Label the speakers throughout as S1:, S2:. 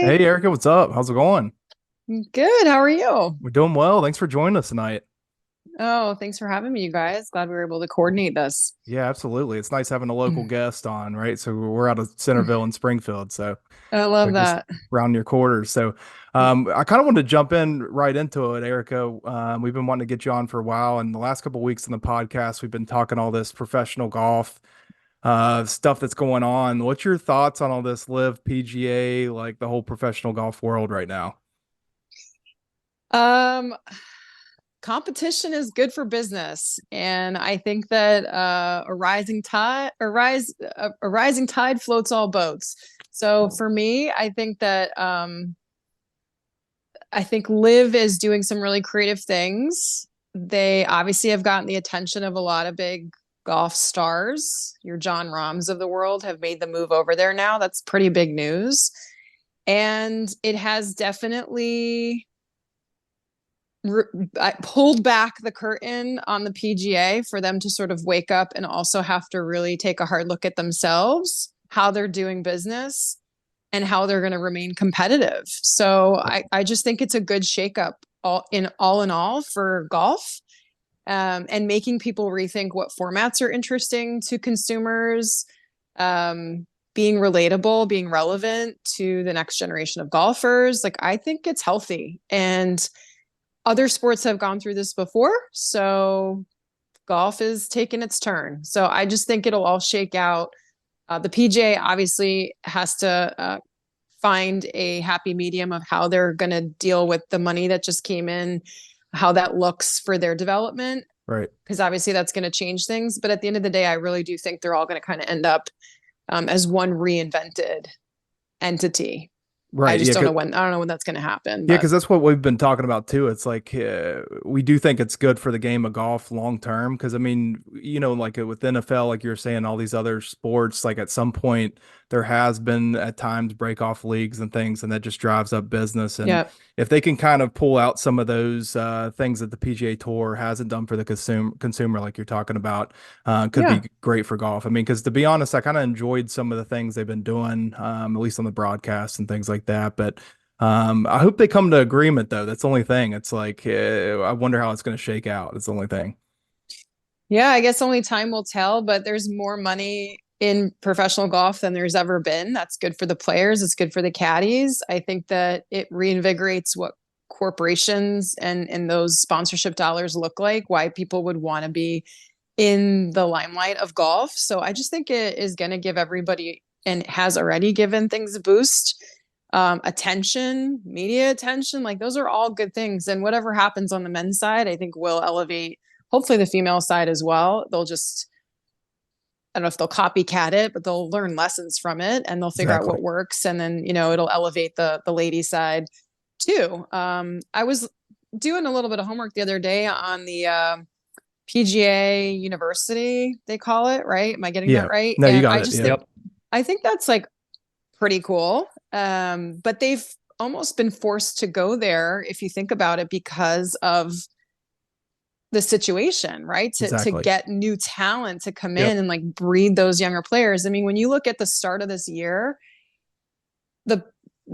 S1: Hey.
S2: Hey Erica, what's up? How's it going?
S1: Good. How are you?
S2: We're doing well. Thanks for joining us tonight.
S1: Oh, thanks for having me, you guys. Glad we were able to coordinate this.
S2: Yeah, absolutely. It's nice having a local guest on, right? So we're out of Centerville and Springfield,
S1: I
S2: so
S1: love
S2: just
S1: that.
S2: round your quarters. I kind of wanted to jump in right into it, Erica. We've been wanting to get you on for a while, and the last couple of weeks in the podcast, we've been talking all this professional golf stuff that's going on. What's your thoughts on all this Live PGA, like the whole professional golf world right now?
S1: Um, Competition is good for business, and I think that a rising tide floats all boats. So for me, I think Live is doing some really creative things. They obviously have gotten the attention of a lot of big golf stars. Your John Rahms of the world have made the move over there now. That's pretty big news. And it has definitely pulled back the curtain on the PGA for them to sort of wake up and also have to really take a hard look at themselves, how they're doing business, and how they're going to remain competitive. So I just think it's a good shakeup all in all for golf, and making people rethink what formats are interesting to consumers, being relatable, being relevant to the next generation of golfers. Like, I think it's healthy. And other sports have gone through this before. So golf is taking its turn. So I just think it'll all shake out. The PGA obviously has to find a happy medium of how they're going to deal with the money that just came in, how that looks for their development,
S2: Right.
S1: because obviously that's going to change things. But at the end of the day, I really do think they're all going to kind of end up as one reinvented entity. I
S2: Right.
S1: just don't know when. I don't know when that's going to happen.
S2: Yeah,
S1: But
S2: because that's what we've been talking about too. It's like we do think it's good for the game of golf long term. Because I mean, like with NFL, like you're saying, all these other sports, like at some point there has been at times break off leagues and things, and that just drives up business. And
S1: yeah,
S2: if they can kind of pull out some of those things that the PGA Tour hasn't done for the consumer, like you're talking about, could
S1: yeah,
S2: be great for golf. I mean, because to be honest, I kind of enjoyed some of the things they've been doing, at least on the broadcast and things like that, but. I hope they come to agreement though. That's the only thing. It's like I wonder how it's going to shake out. It's the only thing.
S1: yeah. I guess only time will tell. But there's more money in professional golf than there's ever been. That's good for the players. It's good for the caddies. I think that it reinvigorates what corporations and those sponsorship dollars look like. Why people would want to be in the limelight of golf. So I just think it is going to give everybody, and has already given things a boost. Attention, media attention, like those are all good things. And whatever happens on the men's side, I think will elevate hopefully the female side as well. They'll just, I don't know if they'll copycat it, but they'll learn lessons from it and they'll figure out
S2: Exactly.
S1: what works. And then, it'll elevate the lady side too. I was doing a little bit of homework the other day on the PGA University, they call it, right? Am I getting that
S2: Yeah.
S1: right?
S2: No, you
S1: And
S2: got
S1: I
S2: it.
S1: just
S2: Yep.
S1: think
S3: Yep.
S1: I think that's like pretty cool. But they've almost been forced to go there, if you think about it, because of the situation, right? To
S2: Exactly.
S1: get new talent to come in
S2: Yep.
S1: and like breed those younger players. I mean, when you look at the start of this year, the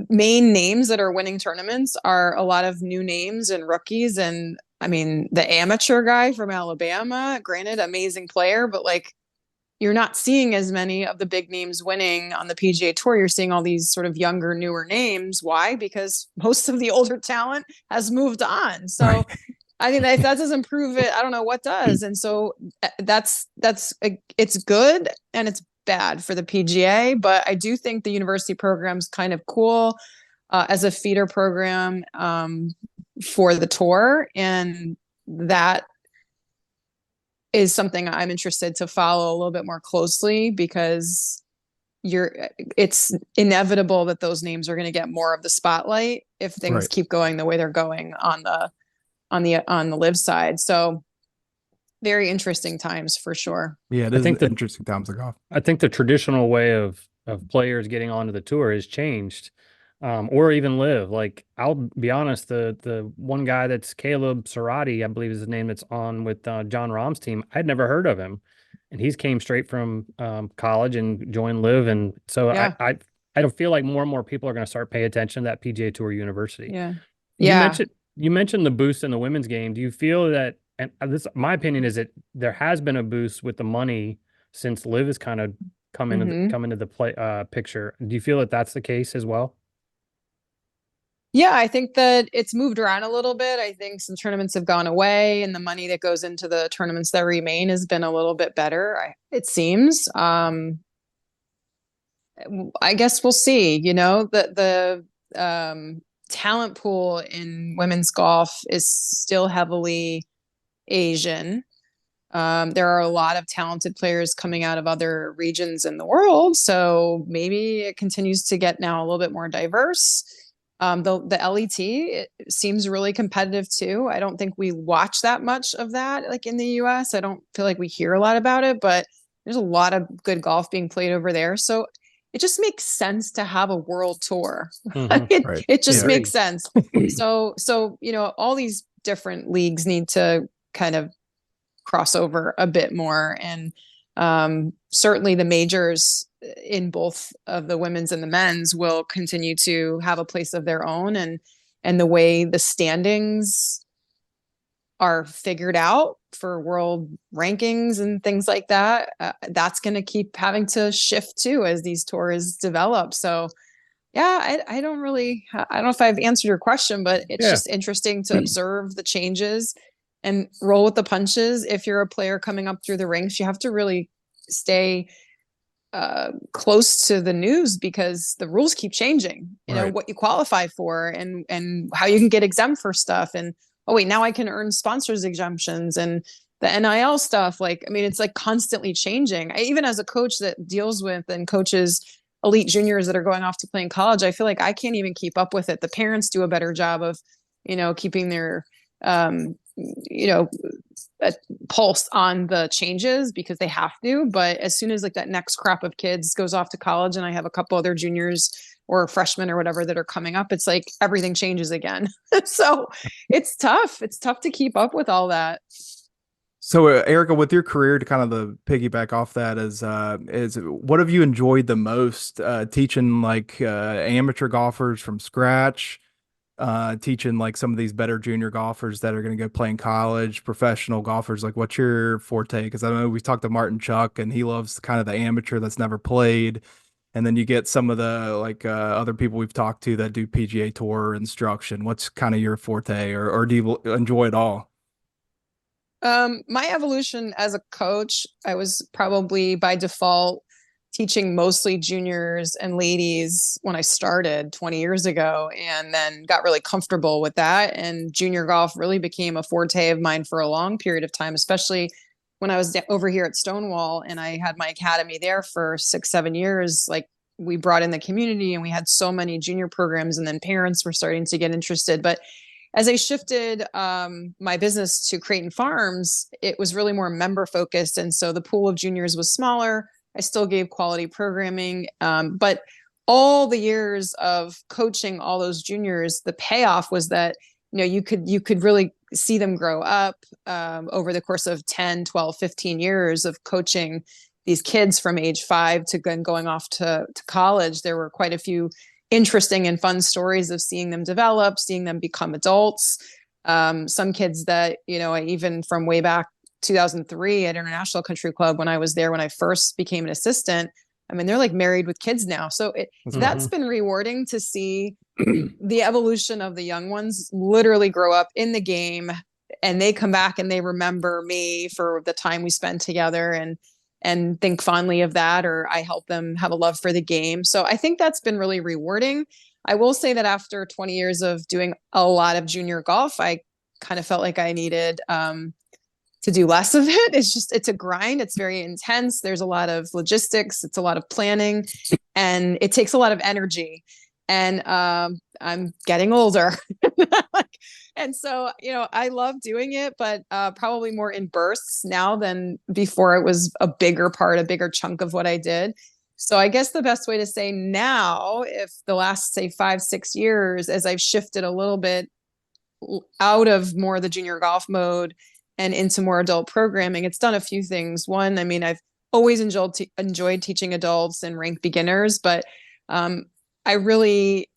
S1: main names that are winning tournaments are a lot of new names and rookies. And I mean, the amateur guy from Alabama, granted, amazing player, but like you're not seeing as many of the big names winning on the PGA Tour. You're seeing all these sort of younger, newer names. Why? Because most of the older talent has moved on. So
S2: Right.
S1: I mean, if that doesn't prove it, I don't know what does. And so that's it's good and it's bad for the PGA, but I do think the university program's kind of cool as a feeder program for the tour, and that is something I'm interested to follow a little bit more closely because you're it's inevitable that those names are going to get more of the spotlight if things
S2: Right.
S1: keep going the way they're going on the live side. So very interesting times for sure.
S2: Yeah, it
S3: I
S2: is
S3: think that
S2: interesting times of golf.
S3: I think the traditional way of players getting onto the tour has changed, or even live. Like I'll be honest, the one guy that's Caleb Serati, I believe is his name, that's on with John Rahm's team. I'd never heard of him, and he's came straight from college and joined live, and so
S1: Yeah.
S3: I don't feel like more and more people are going to start paying attention to that PGA Tour University.
S1: Yeah.
S3: You
S1: Yeah.
S3: mentioned the boost in the women's game. Do you feel that, and this, my opinion is that there has been a boost with the money since Liv has kind of come into the play picture. Do you feel that that's the case as well?
S1: Yeah, I think that it's moved around a little bit. I think some tournaments have gone away, and the money that goes into the tournaments that remain has been a little bit better, it seems. I guess we'll see. You know, the talent pool in women's golf is still heavily Asian. There are a lot of talented players coming out of other regions in the world, so maybe it continues to get now a little bit more diverse. The LET, it seems really competitive too. I don't think we watch that much of that, like in the US. I don't feel like we hear a lot about it, but there's a lot of good golf being played over there. So it just makes sense to have a world tour.
S2: Right.
S1: It just
S2: Yeah.
S1: makes sense. So, you know, all these different leagues need to kind of cross over a bit more. And certainly the majors in both of the women's and the men's will continue to have a place of their own. And the way the standings are figured out for world rankings and things like that, that's going to keep having to shift too as these tours develop. So yeah, I don't know if I've answered your question, but it's just interesting to observe the changes and roll with the punches. If you're a player coming up through the ranks, you have to really stay close to the news because the rules keep changing. You know, what you qualify for and how you can get exempt for stuff. And oh wait, now I can earn sponsors exemptions and the NIL stuff. Like, I mean, it's like constantly changing. Even as a coach that deals with and coaches elite juniors that are going off to play in college, I feel like I can't even keep up with it. The parents do a better job of, you know, keeping their, you know, a pulse on the changes because they have to. But as soon as like that next crop of kids goes off to college and I have a couple other juniors or freshmen or whatever that are coming up, it's like everything changes again. So it's tough. It's tough to keep up with all that.
S2: So, Erika, with your career, to kind of the piggyback off that is what have you enjoyed the most? Teaching like amateur golfers from scratch, teaching like some of these better junior golfers that are going to go play in college, professional golfers. Like, what's your forte? Because I know we talked to Martin Chuck, and he loves kind of the amateur that's never played. And then you get some of the like other people we've talked to that do PGA Tour instruction. What's kind of your forte, or do you enjoy it all?
S1: My evolution as a coach, I was probably by default teaching mostly juniors and ladies when I started 20 years ago, and then got really comfortable with that. And junior golf really became a forte of mine for a long period of time, especially when I was over here at Stonewall and I had my academy there for 6-7 years. Like, we brought in the community and we had so many junior programs, and then parents were starting to get interested. But as I shifted my business to Creighton Farms, it was really more member focused. And so the pool of juniors was smaller. I still gave quality programming. But all the years of coaching all those juniors, the payoff was that, you know, you could really see them grow up over the course of 10, 12, 15 years of coaching these kids from age 5 to going off to college. There were quite a few interesting and fun stories of seeing them develop, seeing them become adults. Some kids that, you know, even from way back 2003 at International Country Club, when I was there, when I first became an assistant, I mean, they're like married with kids now. So that's been rewarding to see the evolution of the young ones literally grow up in the game, and they come back and they remember me for the time we spent together and think fondly of that, or I help them have a love for the game. So I think that's been really rewarding. I will say that after 20 years of doing a lot of junior golf, I kind of felt like I needed to do less of it. It's a grind. It's very intense. There's a lot of logistics. It's a lot of planning, and it takes a lot of energy. And I'm getting older. And so, you know, I love doing it, but probably more in bursts now than before. It was a bigger chunk of what I did. So I guess the best way to say now, if the last, say, 5-6 years, as I've shifted a little bit out of more the junior golf mode and into more adult programming, it's done a few things. One, I mean, I've always enjoyed teaching adults and ranked beginners, but I really,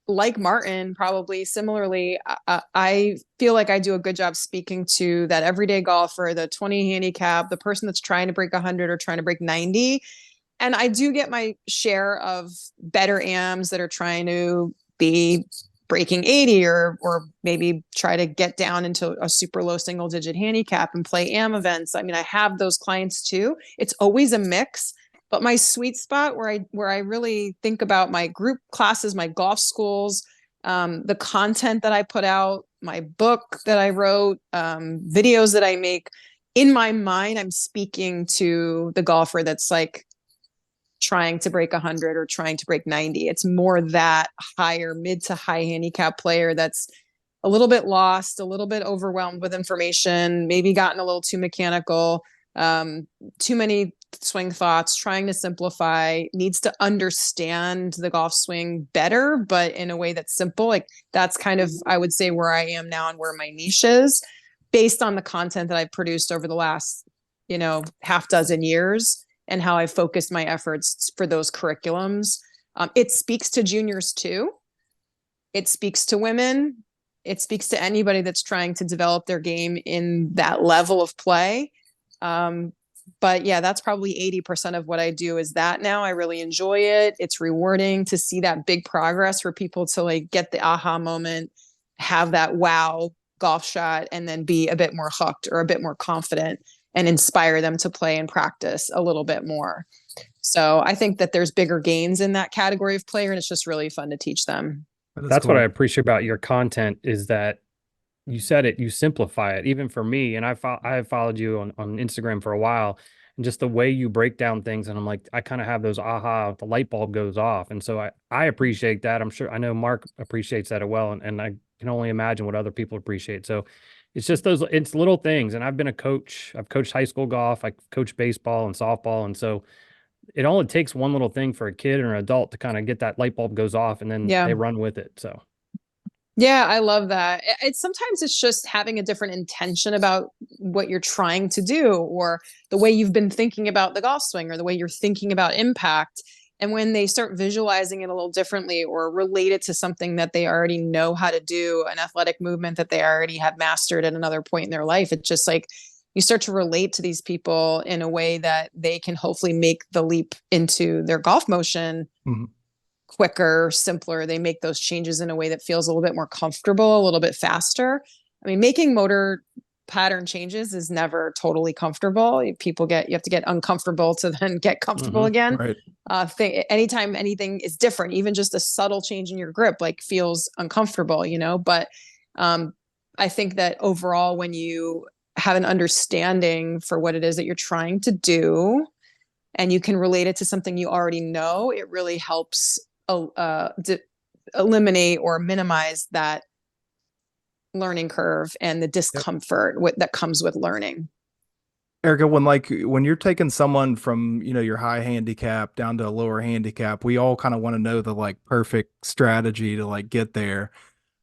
S1: like Martin, probably similarly, I feel like I do a good job speaking to that everyday golfer, the 20 handicap, the person that's trying to break 100 or trying to break 90. And I do get my share of better AMs that are trying to be breaking 80 or maybe try to get down into a super low single digit handicap and play AM events. I mean, I have those clients too. It's always a mix. But my sweet spot where I really think about my group classes, my golf schools, the content that I put out, my book that I wrote, videos that I make, in my mind, I'm speaking to the golfer that's like trying to break 100 or trying to break 90. It's more that higher, mid to high handicap player that's a little bit lost, a little bit overwhelmed with information, maybe gotten a little too mechanical, too many swing thoughts, trying to simplify, needs to understand the golf swing better, but in a way that's simple. Like that's kind of, I would say, where I am now and where my niche is based on the content that I've produced over the last, half dozen years and how I focused my efforts for those curriculums. It speaks to juniors too. It speaks to women. It speaks to anybody that's trying to develop their game in that level of play. But yeah, that's probably 80% of what I do is that now. I really enjoy it. It's rewarding to see that big progress for people to like get the aha moment, have that wow golf shot, and then be a bit more hooked or a bit more confident and inspire them to play and practice a little bit more. So I think that there's bigger gains in that category of player, and it's just really fun to teach them.
S3: That's cool. What I appreciate about your content is that you said it, you simplify it. Even for me, and I have followed you on Instagram for a while, and just the way you break down things, and I'm like, I kind of have those aha, the light bulb goes off, and so I appreciate that. I know Mark appreciates that as well, and I can only imagine what other people appreciate. So it's just it's little things. And I've been a coach. I've coached high school golf. I coach baseball and softball, and so it only takes one little thing for a kid or an adult to kind of get that light bulb goes off, and then they run with it. So.
S1: Yeah, I love that. Sometimes it's just having a different intention about what you're trying to do, or the way you've been thinking about the golf swing, or the way you're thinking about impact. And when they start visualizing it a little differently or relate it to something that they already know how to do, an athletic movement that they already have mastered at another point in their life, it's just like you start to relate to these people in a way that they can hopefully make the leap into their golf motion quicker, simpler. They make those changes in a way that feels a little bit more comfortable, a little bit faster. I mean, making motor pattern changes is never totally comfortable. You have to get uncomfortable to then get comfortable again. Right. Anytime anything is different, even just a subtle change in your grip, like feels uncomfortable, but I think that overall, when you have an understanding for what it is that you're trying to do, and you can relate it to something you already know, it really helps eliminate or minimize that learning curve and the discomfort that comes with learning.
S2: Erika, when you're taking someone from, your high handicap down to a lower handicap, we all kind of want to know the perfect strategy to get there.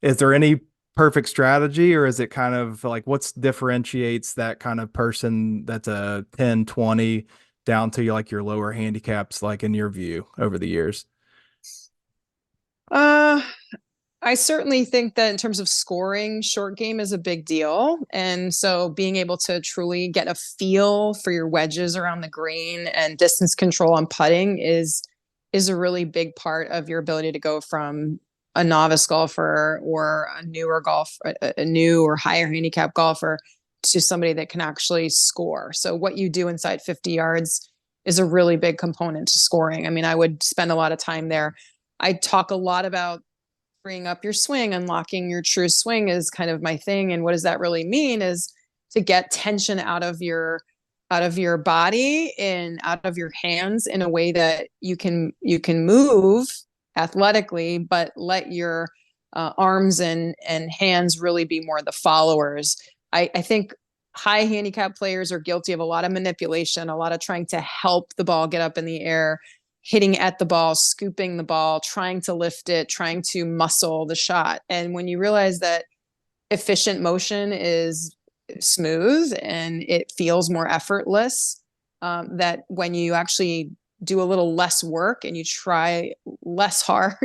S2: Is there any perfect strategy, or is it kind of what differentiates that kind of person that's a 10, 20 down to your lower handicaps, in your view over the years?
S1: I certainly think that in terms of scoring, short game is a big deal. And so being able to truly get a feel for your wedges around the green and distance control on putting is a really big part of your ability to go from a novice golfer or a new or higher handicap golfer to somebody that can actually score. So what you do inside 50 yards is a really big component to scoring. I mean, I would spend a lot of time there. I talk a lot about freeing up your swing, unlocking your true swing is kind of my thing. And what does that really mean is to get tension out of your body and out of your hands in a way that you can move athletically, but let your arms and hands really be more the followers. I think high handicap players are guilty of a lot of manipulation, a lot of trying to help the ball get up in the air, hitting at the ball, scooping the ball, trying to lift it, trying to muscle the shot. And when you realize that efficient motion is smooth and it feels more effortless, that when you actually do a little less work and you try less hard,